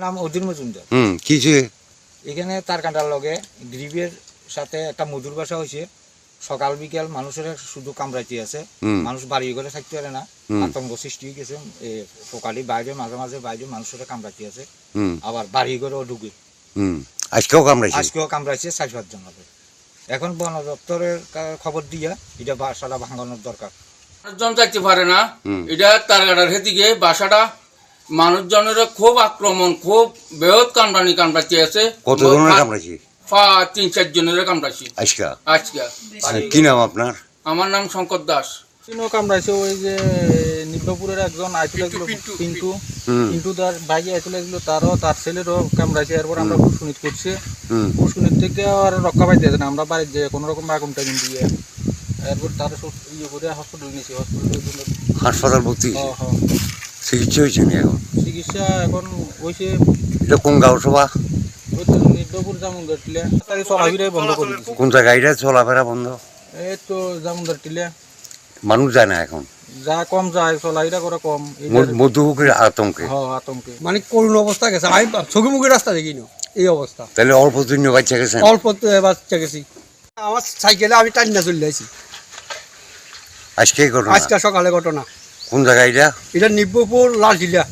নাম অধীর মজুমদার। কি যে এখানে তার কাঁটার লগে গ্রিপের সাথে একটা মধুর বাসা হয়েছে। সকাল বিকেল মানুষের শুধু কামড়াইতে আছে, মানুষ বাড়ি করে থাকতে পারে না, আতঙ্ক সৃষ্টি হয়ে গেছে। পোকালি বাইরে মাঝে মাঝে বাইরে মানুষের কামড়াইতে আছে, আবার বাড়ি করেও ঢুকে। আজকেও কামড়াইছে? আজকেও কামড়াইছে 4-5 জন হবে। এখন বন দপ্তরের খবর দিয়া এটা বাসাটা ভাঙানোর দরকার। মানুষজন যাইতে পারে না, এটা তারগাড়ার হেদিকে বাসাটা মানুষজনের খুব আক্রমণ, খুব বৃহৎ কামড়াইতে আছে। কত জনের কামড়াইছে? 3-4 জনের কামড়াইছি আজকে। আজকে। কি নাম আপনার? আমার নাম শঙ্কর দাস। কামড়াইছে ওই যে নিব্বপুরের একজন আইতুল পিন্টু তার ভাইকে আইতুল তারও তার ছেলেরও কামড়াইছে। এরপর আমরা পুষ্কুনিত করছি, পুষ্কুনিত থেকে আর রক্ষা পাইতেছে না। আমরা বাড়ির যে কোনো রকম আগুন টাগুন দিয়ে এরপর তার ইয়ে করে হসপিটাল নিয়েছি। হাসপাতাল ভর্তি? চিকিৎসা হয়েছে নি এখন? চিকিৎসা এখন হয়েছে। এটা কোন গাঁও সভা? ওই তো নিব্বপুর জামুনদার টিলা চলাফেরাই বন্ধ করে দিয়েছে। কোন জায়গায় এটা চলাফেরা বন্ধ? এই তো জামুনদার টিলা মানুষ যায় না এখন? যা কম যায়, চলাফেরা করে কম। মধ্যভোগীর আতঙ্কে? আতঙ্কে মানে করুণ অবস্থা গেছে। আমি চোখে মুখে রাস্তা দেখি না এই অবস্থা। তাহলে অল্প দিন বাচ্চা গেছেন? অল্প বাচ্চা গেছি। আমার সাইকেলে আমি টান্না চলে যাইছি। আজকে ঘটনা? আজকে সকালে ঘটনা। কোন জায়গায় এটা? এটা নিব্বপুর লালটিলা।